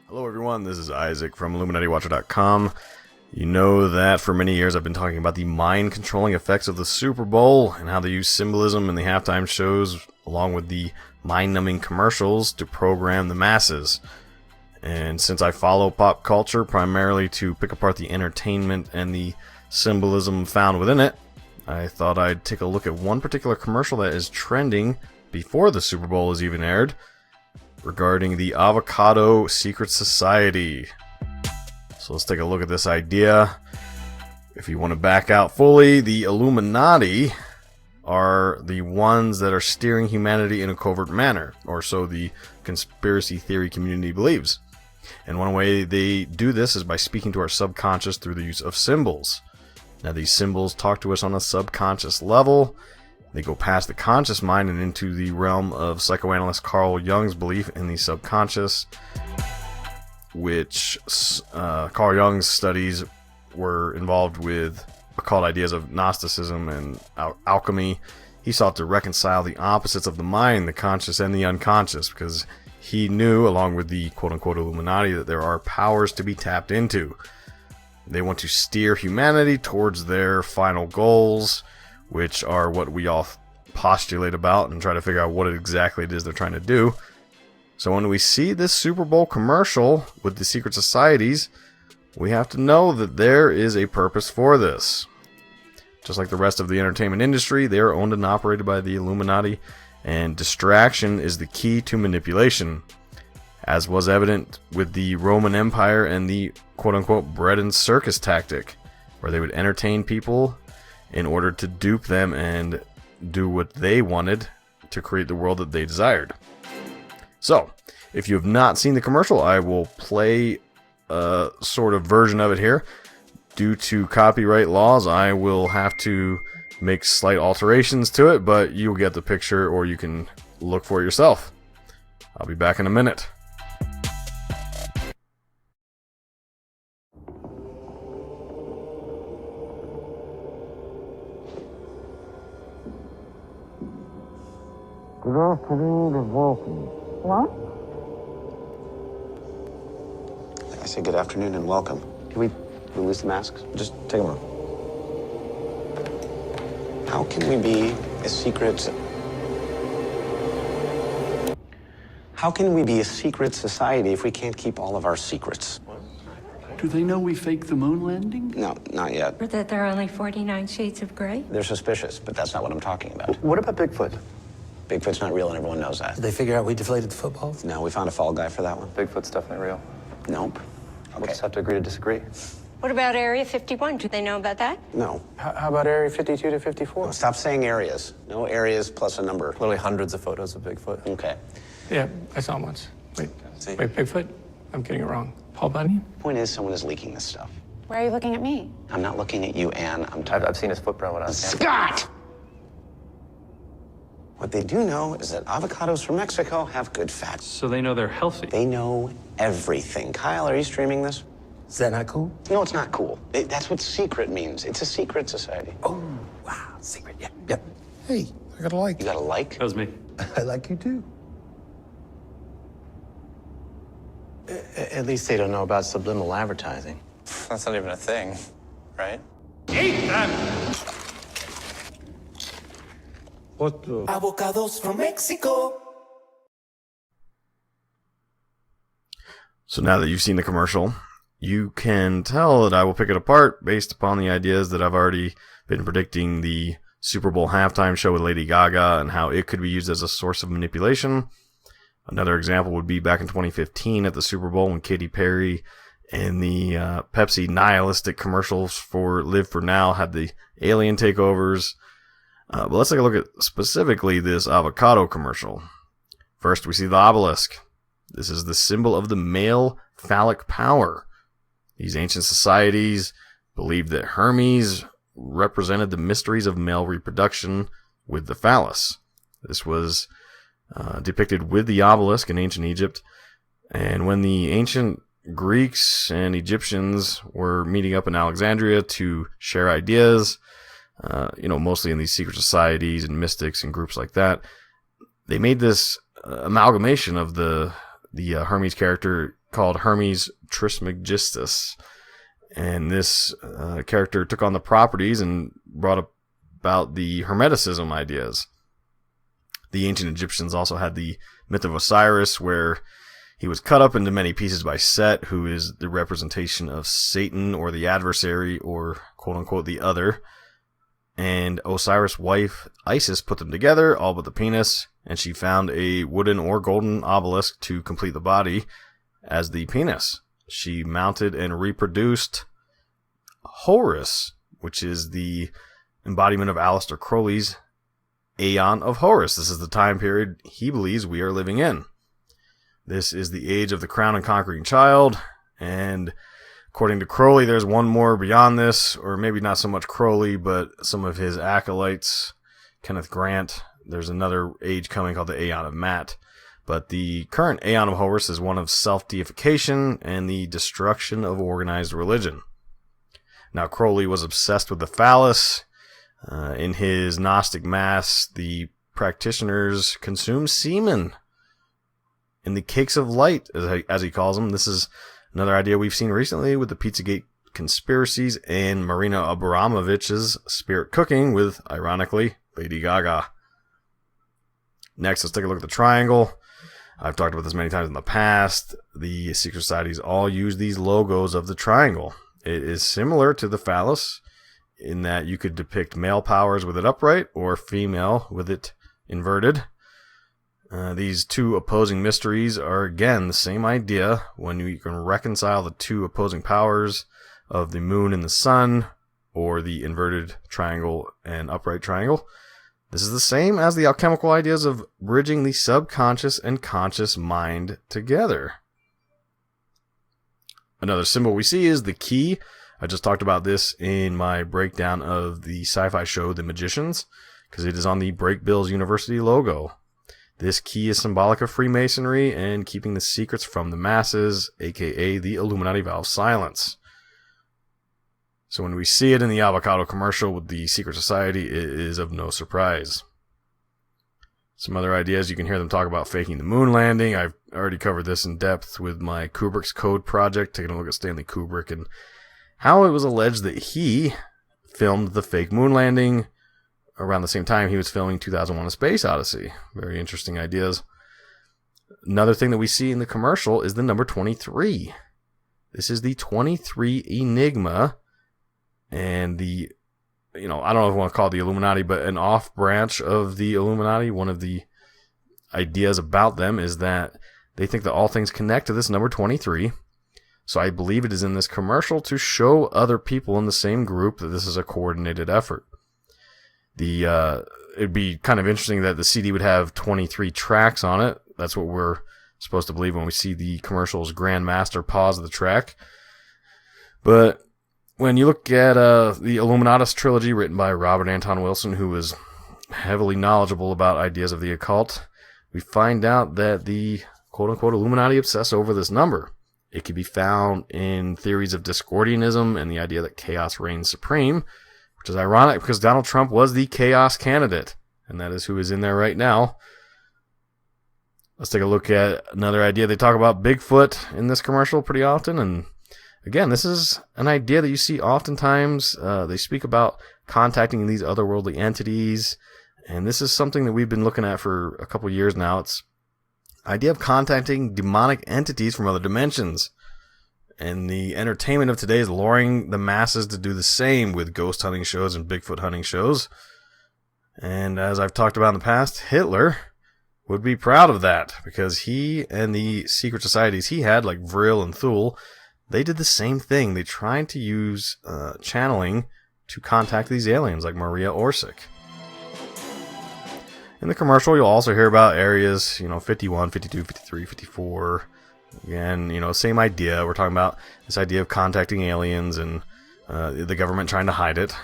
Hello everyone, this is Isaac from IlluminatiWatcher.com. You know that for many years I've been talking about the mind-controlling effects of the Super Bowl and how they use symbolism in the halftime shows along with the mind-numbing commercials to program the masses. And since I follow pop culture primarily to pick apart the entertainment and the symbolism found within it, I thought I'd take a look at one particular commercial that is trending before the Super Bowl is even aired, regarding the Avocado secret society. So let's take a look at this idea. If you want to back out fully, the Illuminati are the ones that are steering humanity in a covert manner, or so the conspiracy theory community believes. And one way they do this is by speaking to our subconscious through the use of symbols. Now these symbols talk to us on a subconscious level. They go past the conscious mind and into the realm of psychoanalyst Carl Jung's belief in the subconscious, which Carl Jung's studies were involved with occult ideas of Gnosticism and alchemy. He sought to reconcile the opposites of the mind, the conscious and the unconscious, because he knew, along with the quote-unquote Illuminati, that there are powers to be tapped into. They want to steer humanity towards their final goals, which are what we all postulate about and try to figure out what exactly it is they're trying to do. So when we see this Super Bowl commercial with the secret societies, we have to know that there is a purpose for this. Just like the rest of the entertainment industry, they are owned and operated by the Illuminati, and distraction is the key to manipulation, as was evident with the Roman Empire and the quote-unquote bread and circus tactic, where they would entertain people in order to dupe them and do what they wanted to create the world that they desired. So, if you have not seen the commercial, I will play a sort of version of it here. Due to copyright laws, I will have to make slight alterations to it, but you'll get the picture, or you can look for it yourself. I'll be back in a minute. Good afternoon and welcome. What? I say good afternoon and welcome. Can we release the masks? Just take them off. How can we be a secret... How can we be a secret society if we can't keep all of our secrets? Do they know we faked the moon landing? No, not yet. Or that there are only 49 shades of gray? They're suspicious, but that's not what I'm talking about. What about Bigfoot? Bigfoot's not real and everyone knows that. Did they figure out we deflated the footballs? No, we found a fall guy for that one. Bigfoot's definitely real. Nope. We'll Okay. just have to agree to disagree. What about Area 51? Do they know about that? No. How about Area 52 to 54? Stop saying areas. No areas plus a number. Literally hundreds of photos of Bigfoot. Okay. Yeah, I saw him once. Wait, See? wait, Bigfoot? I'm getting it wrong. Paul Bunyan? Point is, someone is leaking this stuff. Why are you looking at me? I'm not looking at you, Anne. I've seen his footprint when I was Scott! What they do know is that avocados from Mexico have good fat. So they know they're healthy. They know everything. Kyle, are you streaming this? Is that not cool? No, it's not cool. That's what secret means. It's a secret society. Oh, wow. Secret. Yep. Hey, I got a like. You got a like? That was me. I like you too. At least they don't know about subliminal advertising. That's not even a thing, right? What the? Avocados from Mexico. So now that you've seen the commercial, you can tell that I will pick it apart based upon the ideas that I've already been predicting the Super Bowl halftime show with Lady Gaga and how it could be used as a source of manipulation. Another example would be back in 2015 at the Super Bowl when Katy Perry and the Pepsi nihilistic commercials for Live for Now had the alien takeovers. But let's take a look at specifically this avocado commercial. First, we see the obelisk. This is the symbol of the male phallic power. These ancient societies believed that Hermes represented the mysteries of male reproduction with the phallus. This was depicted with the obelisk in ancient Egypt. And when the ancient Greeks and Egyptians were meeting up in Alexandria to share ideas, mostly in these secret societies and mystics and groups like that, they made this amalgamation of the the Hermes character called Hermes Trismegistus. And this character took on the properties and brought about the Hermeticism ideas. The ancient Egyptians also had the myth of Osiris, where he was cut up into many pieces by Set, who is the representation of Satan, or the adversary, or quote-unquote the other. And Osiris' wife, Isis, put them together, all but the penis, and she found a wooden or golden obelisk to complete the body as the penis. She mounted and reproduced Horus, which is the embodiment of Aleister Crowley's Aeon of Horus. This is the time period he believes we are living in. This is the age of the crown and conquering child, and according to Crowley, there's one more beyond this, or maybe not so much Crowley, but some of his acolytes, Kenneth Grant. There's another age coming called the Aeon of Mat. But the current Aeon of Horus is one of self-deification and the destruction of organized religion. Now, Crowley was obsessed with the phallus. In his Gnostic Mass, the practitioners consumed semen in the cakes of light, as he calls them. This is another idea we've seen recently with the Pizzagate conspiracies and Marina Abramovich's spirit cooking with, ironically, Lady Gaga. Next, let's take a look at the triangle. I've talked about this many times in the past. The secret societies all use these logos of the triangle. It is similar to the phallus in that you could depict male powers with it upright or female with it inverted. These two opposing mysteries are, again, the same idea when you can reconcile the two opposing powers of the moon and the sun, or the inverted triangle and upright triangle. This is the same as the alchemical ideas of bridging the subconscious and conscious mind together. Another symbol we see is the key. I just talked about this in my breakdown of the sci-fi show The Magicians, because it is on the Break Bills University logo. This key is symbolic of Freemasonry and keeping the secrets from the masses, aka the Illuminati vow of silence. So when we see it in the Avocado commercial with the secret society, it is of no surprise. Some other ideas, you can hear them talk about faking the moon landing. I've already covered this in depth with my Kubrick's Code project, taking a look at Stanley Kubrick and how it was alleged that he filmed the fake moon landing around the same time he was filming 2001: A Space Odyssey. Very interesting ideas. Another thing that we see in the commercial is the number 23. This is the 23 Enigma, and the, I don't know if I want to call it the Illuminati, but an off branch of the Illuminati. One of the ideas about them is that they think that all things connect to this number 23. So I believe it is in this commercial to show other people in the same group that this is a coordinated effort. It'd be kind of interesting that the CD would have 23 tracks on it. That's what we're supposed to believe when we see the commercial's Grandmaster pause the track. But when you look at the Illuminatus trilogy written by Robert Anton Wilson, who was heavily knowledgeable about ideas of the occult, we find out that the quote-unquote Illuminati obsess over this number. It can be found in theories of Discordianism and the idea that chaos reigns supreme, which is ironic because Donald Trump was the chaos candidate, and that is who is in there right now. Let's take a look at another idea. They talk about Bigfoot in this commercial pretty often, and again, this is an idea that you see oftentimes. They speak about contacting these otherworldly entities, and this is something that we've been looking at for a couple years now. It's the idea of contacting demonic entities from other dimensions. And the entertainment of today is luring the masses to do the same with ghost hunting shows and Bigfoot hunting shows. And as I've talked about in the past, Hitler would be proud of that, because he and the secret societies he had, like Vril and Thule, they did the same thing. They tried to use channeling to contact these aliens, like Maria Orsic. In the commercial, you'll also hear about areas, 51, 52, 53, 54. Again, same idea. We're talking about this idea of contacting aliens and the government trying to hide it.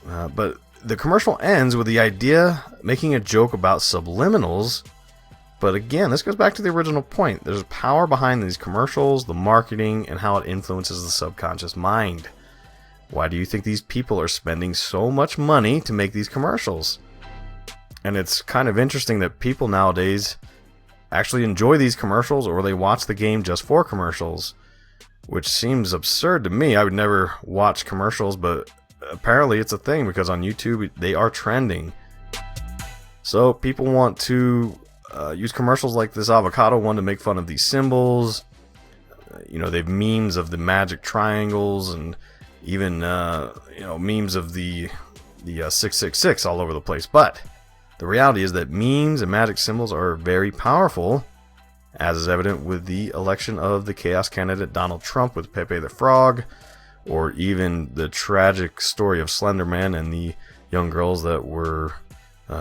But the commercial ends with the idea making a joke about subliminals. But again, this goes back to the original point. There's power behind these commercials, the marketing, and how it influences the subconscious mind. Why do you think these people are spending so much money to make these commercials? And it's kind of interesting that people nowadays actually enjoy these commercials, or they watch the game just for commercials, which seems absurd to me. I would never watch commercials, but apparently it's a thing because on YouTube they are trending. So people want to use commercials like this Avocado one to make fun of these symbols. You know, they've memes of the magic triangles, and even memes of the 666 all over the place. But the reality is that memes and magic symbols are very powerful, as is evident with the election of the chaos candidate Donald Trump with Pepe the Frog, or even the tragic story of Slender Man and the young girls that were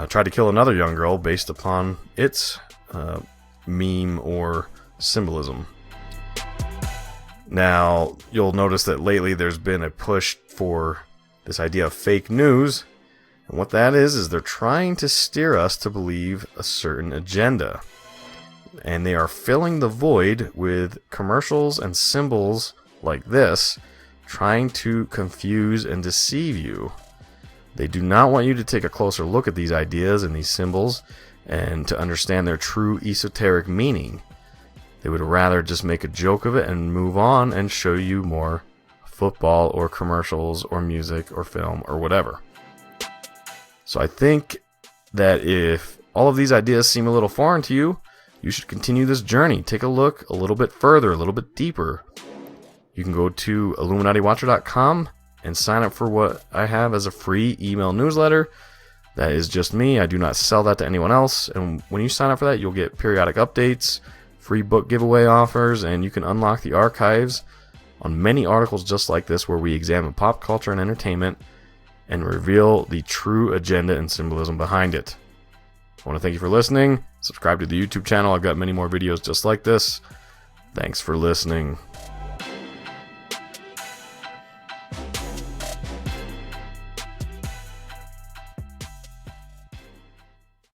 tried to kill another young girl based upon its meme or symbolism. Now, you'll notice that lately there's been a push for this idea of fake news, and what that is they're trying to steer us to believe a certain agenda. And they are filling the void with commercials and symbols like this, trying to confuse and deceive you. They do not want you to take a closer look at these ideas and these symbols and to understand their true esoteric meaning. They would rather just make a joke of it and move on and show you more football or commercials or music or film or whatever. So I think that if all of these ideas seem a little foreign to you, you should continue this journey. Take a look a little bit further, a little bit deeper. You can go to IlluminatiWatcher.com and sign up for what I have as a free email newsletter. That is just me. I do not sell that to anyone else. And when you sign up for that, you'll get periodic updates, free book giveaway offers, and you can unlock the archives on many articles just like this where we examine pop culture and entertainment and reveal the true agenda and symbolism behind it. I want to thank you for listening. Subscribe to the YouTube channel. I've got many more videos just like this. Thanks for listening.